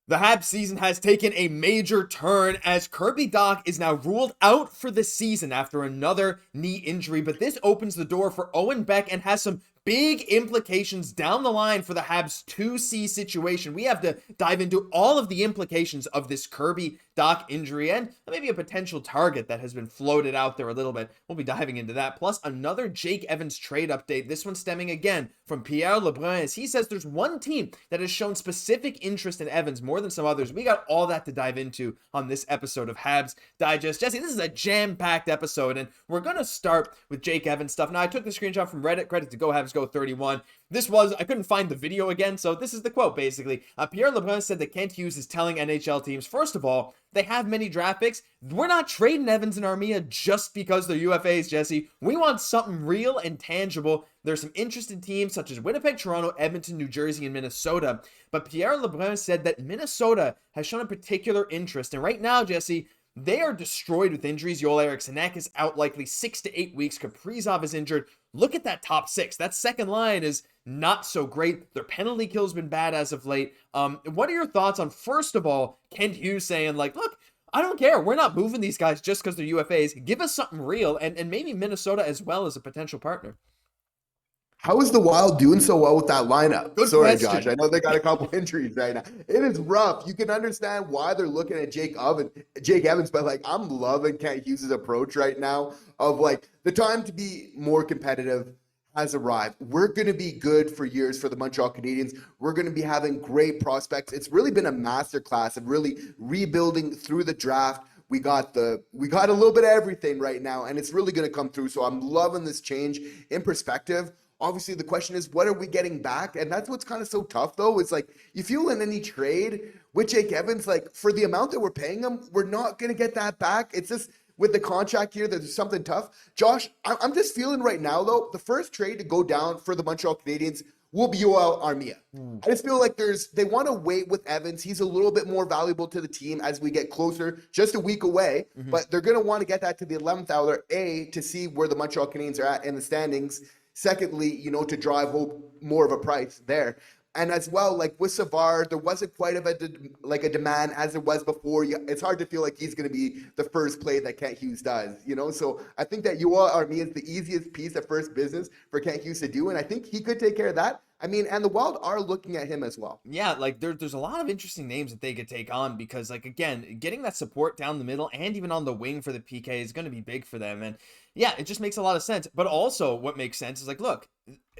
The Habs season has taken a major turn as Kirby Dach is now ruled out for the season after another knee injury, but this opens the door for Owen Beck and has some big implications down the line for the Habs 2C situation. We have to dive into all of the implications of this Kirby Dach injury and maybe a potential target that has been floated out there a little bit. We'll be diving into that. Plus another Jake Evans trade update. This one stemming again from Pierre Lebrun as he says there's one team that has shown specific interest in Evans more than some others. We got all that to dive into on this episode of Habs Digest. Jesse, this is a jam-packed episode and we're going to start with Jake Evans stuff. Now I took the screenshot from Reddit. Credit to Go Habs Go 31. I couldn't find the video again, so this is the quote basically. Pierre Lebrun said that Kent Hughes is telling NHL teams, first of all, they have many draft picks. We're not trading Evans and Armia just because they're UFAs, Jesse. We want something real and tangible. There's some interested teams such as Winnipeg, Toronto, Edmonton, New Jersey, and Minnesota. But Pierre Lebrun said that Minnesota has shown a particular interest. And right now, Jesse, they are destroyed with injuries. Yoel Eriksson is out likely 6 to 8 weeks. Kaprizov is injured. Look at that top six. That second line is not so great. Their penalty kill's been bad as of late. What are your thoughts on, first of all, Kent Hughes saying, like, look, I don't care. We're not moving these guys just because they're UFAs. Give us something real, and maybe Minnesota as well as a potential partner. How is the Wild doing so well with that lineup? Good Sorry, question. Josh. I know they got a couple injuries right now. It is rough. You can understand why they're looking at Jake Evans, but like I'm loving Kent Hughes' approach right now of like the time to be more competitive has arrived. We're going to be good for years for the Montreal Canadiens. We're going to be having great prospects. It's really been a masterclass of really rebuilding through the draft. We got a little bit of everything right now, and it's really going to come through. So I'm loving this change in perspective. Obviously, the question is, what are we getting back? And that's what's kind of so tough, though. It's like, you feel in any trade with Jake Evans, like, for the amount that we're paying him, we're not going to get that back. It's just with the contract here, there's something tough. Josh, I'm just feeling right now, though, the first trade to go down for the Montreal Canadiens will be Yoel Armia. I just feel like they want to wait with Evans. He's a little bit more valuable to the team as we get closer, just a week away. But they're going to want to get that to the 11th hour, to see where the Montreal Canadiens are at in the standings. Secondly, to drive home more of a price there. And as well, like with Savard, there wasn't quite of a demand as there was before. It's hard to feel like he's going to be the first play that Kent Hughes does, So I think that Yoel Armia is the easiest piece of first business for Kent Hughes to do, and I think he could take care of that. I mean, and the Wild are looking at him as well. Yeah, like there's a lot of interesting names that they could take on because, like, again, getting that support down the middle and even on the wing for the PK is going to be big for them. And yeah, it just makes a lot of sense. But also what makes sense is like, look,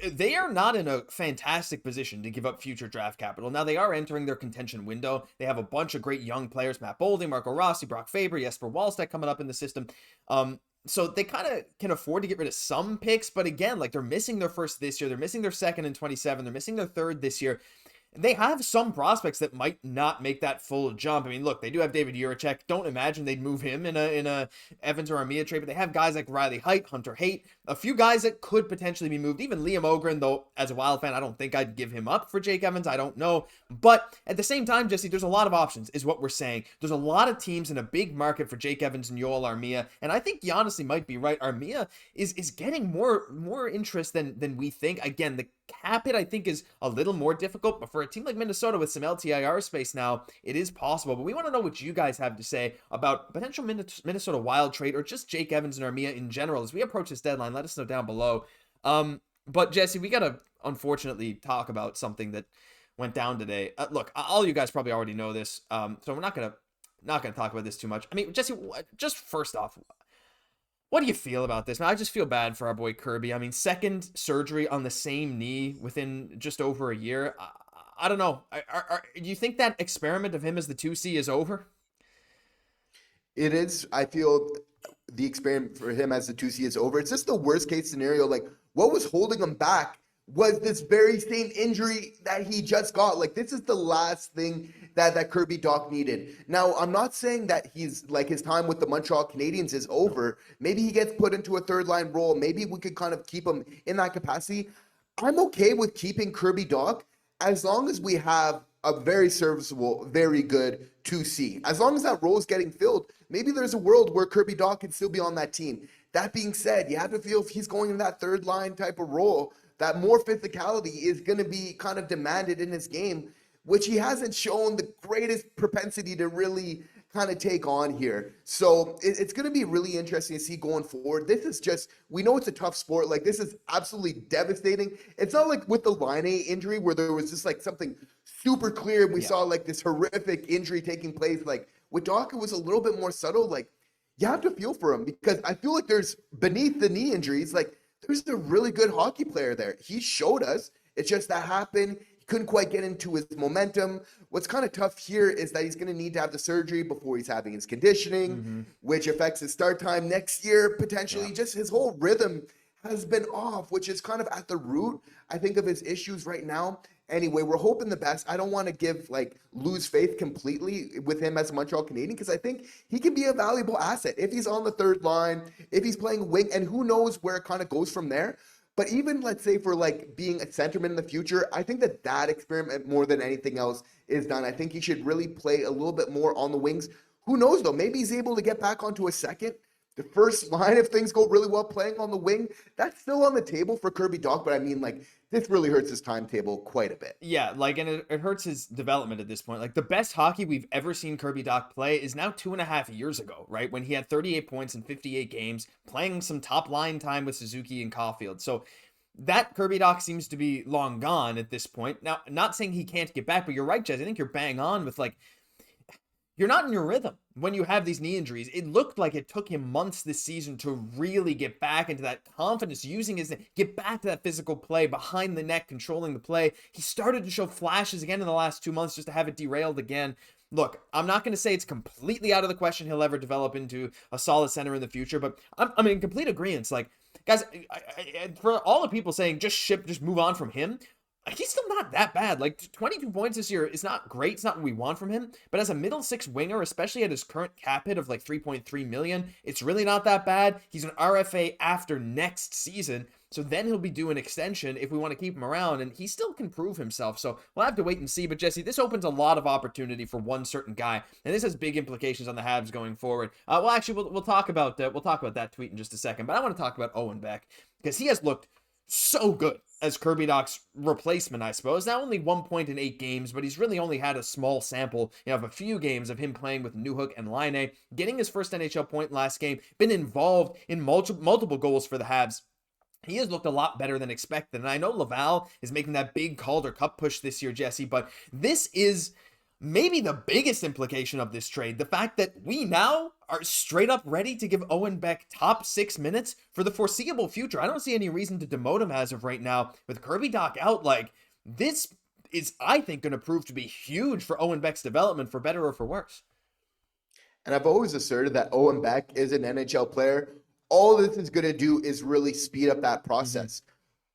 they are not in a fantastic position to give up future draft capital. Now, they are entering their contention window. They have a bunch of great young players, Matt Boldy, Marco Rossi, Brock Faber, Jesper Wallstedt coming up in the system. So they kind of can afford to get rid of some picks, but again, like they're missing their first this year. They're missing their second in 27. They're missing their third this year. They have some prospects that might not make that full jump. I mean, look, they do have David Juraj. Don't imagine they'd move him in a Evans or Armia trade, but they have guys like Riley Heidt, Hunter Haight, a few guys that could potentially be moved. Even Liam Ogren, though, as a Wild fan, I don't think I'd give him up for Jake Evans. I don't know. But at the same time, Jesse, there's a lot of options, is what we're saying. There's a lot of teams in a big market for Jake Evans and Yoel Armia, and I think you honestly might be right. Armia is getting more interest than we think. Again, the cap hit, I think, is a little more difficult, but for a team like Minnesota with some LTIR space now, it is possible. But we want to know what you guys have to say about potential Minnesota Wild trade or just Jake Evans and Armia in general as we approach this deadline. Let us know down below. But Jesse, we got to unfortunately talk about something that went down today. Look, all you guys probably already know this, so we're not gonna talk about this too much. I mean, Jesse, just first off, what do you feel about this? Man, I just feel bad for our boy Kirby. I mean, second surgery on the same knee within just over a year. I don't know. Do you think that experiment of him as the 2C is over? It is. I feel the experiment for him as the 2C is over. It's just the worst case scenario. Like, what was holding him back was this very same injury that he just got. Like, this is the last thing that Kirby Dach needed. Now, I'm not saying that he's like his time with the Montreal Canadiens is over. Maybe he gets put into a third line role. Maybe we could kind of keep him in that capacity. I'm okay with keeping Kirby Dach as long as we have a very serviceable, very good 2C. As long as that role is getting filled, maybe there's a world where Kirby Dach can still be on that team. That being said, you have to feel if he's going in that third line type of role, that more physicality is going to be kind of demanded in his game. which he hasn't shown the greatest propensity to really kind of take on here. So it's going to be really interesting to see going forward. This is just, we know it's a tough sport. Like, this is absolutely devastating. It's not like with the Line A injury where there was just like something super clear. We saw like this horrific injury taking place. Like with Dach, it was a little bit more subtle. Like, you have to feel for him, because I feel like there's beneath the knee injuries, like there's a really good hockey player there. He showed us. It's just that happened. Couldn't quite get into his momentum. What's kind of tough here is that he's going to need to have the surgery before he's having his conditioning, which affects his start time next year, potentially. Just his whole rhythm has been off, which is kind of at the root, I think, of his issues right now. Anyway, we're hoping the best. I don't want to lose faith completely with him as a Montreal Canadian, because I think he can be a valuable asset if he's on the third line, if he's playing wing, and who knows where it kind of goes from there. But even, let's say, for like being a centerman in the future, I think that experiment more than anything else is done. I think he should really play a little bit more on the wings. Who knows, though? Maybe he's able to get back onto a second. The first line, if things go really well playing on the wing, that's still on the table for Kirby Dach. But I mean, like, this really hurts his timetable quite a bit. Yeah, like, and it hurts his development at this point. Like, the best hockey we've ever seen Kirby Dach play is now 2.5 years ago, right? When he had 38 points in 58 games, playing some top line time with Suzuki and Caufield. So that Kirby Dach seems to be long gone at this point. Now, not saying he can't get back, but you're right, Jez. I think you're bang on with, like, you're not in your rhythm when you have these knee injuries. It looked like it took him months this season to really get back into that confidence, using his, get back to that physical play behind the net, controlling the play. He started to show flashes again in the last 2 months, just to have it derailed again. Look, I'm not going to say it's completely out of the question he'll ever develop into a solid center in the future, but I'm in complete agreement. Like, guys, for all the people saying just move on from him, he's still not that bad. Like, 22 points this year is not great. It's not what we want from him. But as a middle six winger, especially at his current cap hit of like 3.3 million, it's really not that bad. He's an RFA after next season. So then he'll be due an extension if we want to keep him around, and he still can prove himself. So we'll have to wait and see. But Jesse, this opens a lot of opportunity for one certain guy, and this has big implications on the Habs going forward. Well, actually, we'll talk about that tweet in just a second. But I want to talk about Owen Beck, because he has looked so good as Kirby Dach's replacement, I suppose. Now only 1 point in 8 games, but he's really only had a small sample, of a few games of him playing with Newhook and Laine, getting his first NHL point last game, been involved in multiple goals for the Habs. He has looked a lot better than expected. And I know Laval is making that big Calder Cup push this year, Jesse, but this is maybe the biggest implication of this trade. The fact that we now are straight up ready to give Owen Beck top 6 minutes for the foreseeable future. I don't see any reason to demote him as of right now. With Kirby Dach out, like, this is, I think, going to prove to be huge for Owen Beck's development, for better or for worse. And I've always asserted that Owen Beck is an NHL player. All this is going to do is really speed up that process.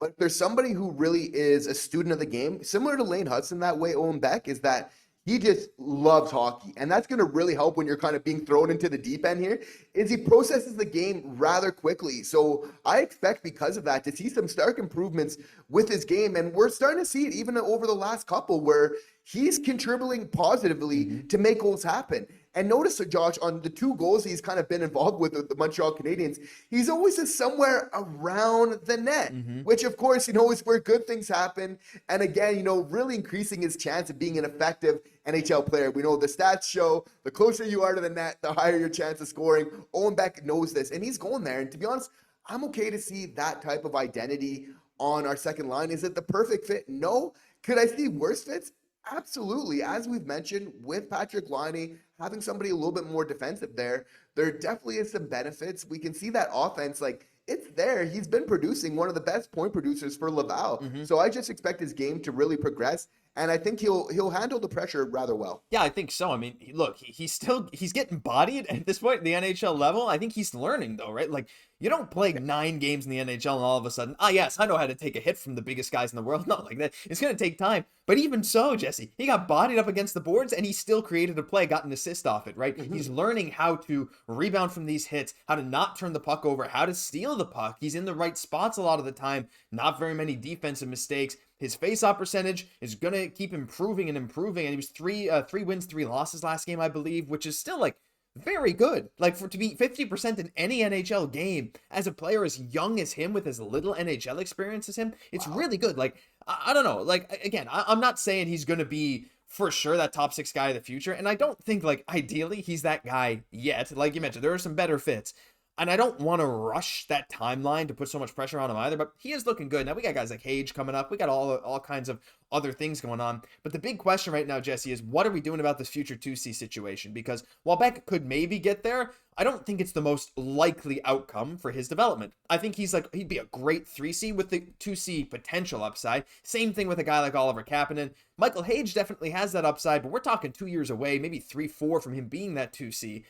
But if there's somebody who really is a student of the game, similar to Lane Hudson that way, Owen Beck, is that he just loves hockey. And that's going to really help when you're kind of being thrown into the deep end here, is he processes the game rather quickly. So I expect, because of that, to see some stark improvements with his game. And we're starting to see it even over the last couple, where he's contributing positively to make goals happen. And notice, Josh, on the 2 goals he's kind of been involved with the Montreal Canadiens, he's always just somewhere around the net, which, of course, is where good things happen. And again, really increasing his chance of being an effective NHL player. We know the stats show the closer you are to the net, the higher your chance of scoring. Owen Beck knows this, and he's going there. And to be honest, I'm okay to see that type of identity on our second line. Is it the perfect fit? No. Could I see worse fits? Absolutely. As we've mentioned, with Patrick Laine, having somebody a little bit more defensive there definitely is some benefits. We can see that offense, like, it's there. He's been producing, one of the best point producers for Laval. So I just expect his game to really progress, and I think he'll handle the pressure rather well. Yeah, I think so. I mean, look, he's getting bodied at this point at the NHL level. I think he's learning, though, right? Like, you don't play 9 games in the NHL and all of a sudden, yes, I know how to take a hit from the biggest guys in the world. Not like that. It's going to take time. But even so, Jesse, he got bodied up against the boards, and he still created a play, got an assist off it, right? He's learning how to rebound from these hits, how to not turn the puck over, how to steal the puck. He's in the right spots a lot of the time. Not very many defensive mistakes. His face-off percentage is going to keep improving, and he was 3 wins, 3 losses last game, I believe, which is still, like, very good. Like, to be 50% in any NHL game as a player as young as him with as little NHL experience as him, it's really good. Like, I don't know. Like, again, I'm not saying he's going to be for sure that top 6 guy of the future. And I don't think, like, ideally he's that guy yet. Like you mentioned, there are some better fits. And I don't want to rush that timeline to put so much pressure on him either, but he is looking good. Now, we got guys like Xhekaj coming up. We got all kinds of other things going on. But the big question right now, Jesse, is what are we doing about this future 2C situation? Because while Beck could maybe get there, I don't think it's the most likely outcome for his development. I think he'd be a great 3C with the 2C potential upside. Same thing with a guy like Oliver Kapanen. Michael Hage definitely has that upside, but we're talking 2 years away, maybe 3-4 from him being that 2C.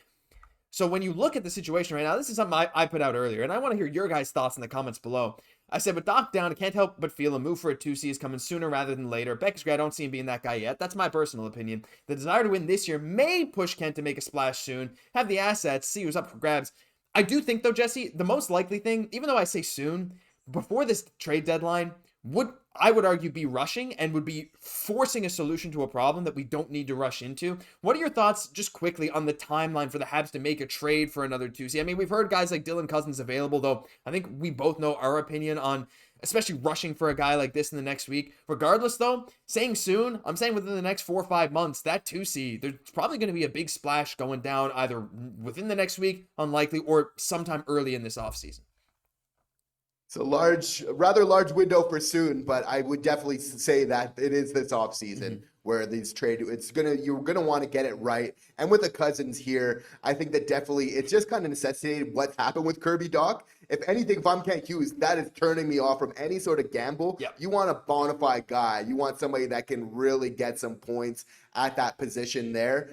So when you look at the situation right now, this is something I put out earlier, and I want to hear your guys' thoughts in the comments below. I said, with Dach down, I can't help but feel a move for a 2C is coming sooner rather than later. Beck is great. I don't see him being that guy yet. That's my personal opinion. The desire to win this year may push Kent to make a splash soon, have the assets, see who's up for grabs. I do think, though, Jesse, the most likely thing, even though I say soon, before this trade deadline, I would argue be rushing and would be forcing a solution to a problem that we don't need to rush into. What are your thoughts just quickly on the timeline for the Habs to make a trade for another 2C? I mean, we've heard guys like Dylan Cousins available, though I think we both know our opinion on especially rushing for a guy like this in the next week. Regardless, though, saying soon, I'm saying within the next 4 or 5 months, that 2C, there's probably going to be a big splash going down either within the next week, unlikely, or sometime early in this offseason. It's a rather large window for soon, but I would definitely say that it is this offseason where these you're gonna want to get it right. And with the Cousins here, I think that definitely it's just kind of necessitated what's happened with Kirby Dach. If anything, if I'm Kent Hughes, that is turning me off from any sort of gamble. Yep. You want a bona fide guy. You want somebody that can really get some points at that position there.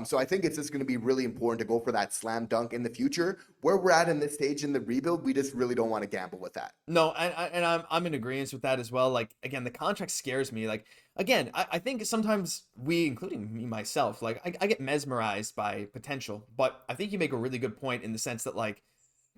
So I think it's just going to be really important to go for that slam dunk in the future. Where we're at in this stage in the rebuild, we just really don't want to gamble with that. No, and I'm in agreement with that as well. Like, again, the contract scares me. Like, again, I think sometimes we, including me myself, like I get mesmerized by potential, but I think you make a really good point in the sense that, like,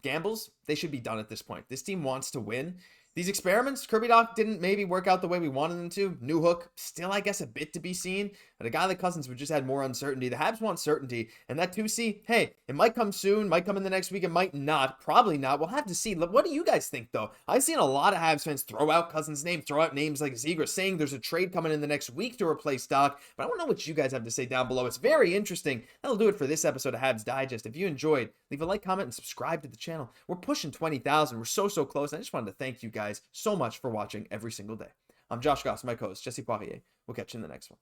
gambles, they should be done at this point. This team wants to win. These experiments, Kirby Dach didn't maybe work out the way we wanted them to. New hook, still, I guess, a bit to be seen. But a guy like Cousins would just add more uncertainty. The Habs want certainty. And that 2C, hey, it might come soon, might come in the next week, it might not. Probably not. We'll have to see. What do you guys think, though? I've seen a lot of Habs fans throw out Cousins' name, throw out names like Xhekaj, saying there's a trade coming in the next week to replace Dach. But I don't know what you guys have to say down below. It's very interesting. That'll do it for this episode of Habs Digest. If you enjoyed, leave a like, comment, and subscribe to the channel. We're pushing 20,000. We're so close. I just wanted to thank you guys so much for watching every single day. I'm Josh Gosse, my co-host, Jesse Poirier. We'll catch you in the next one.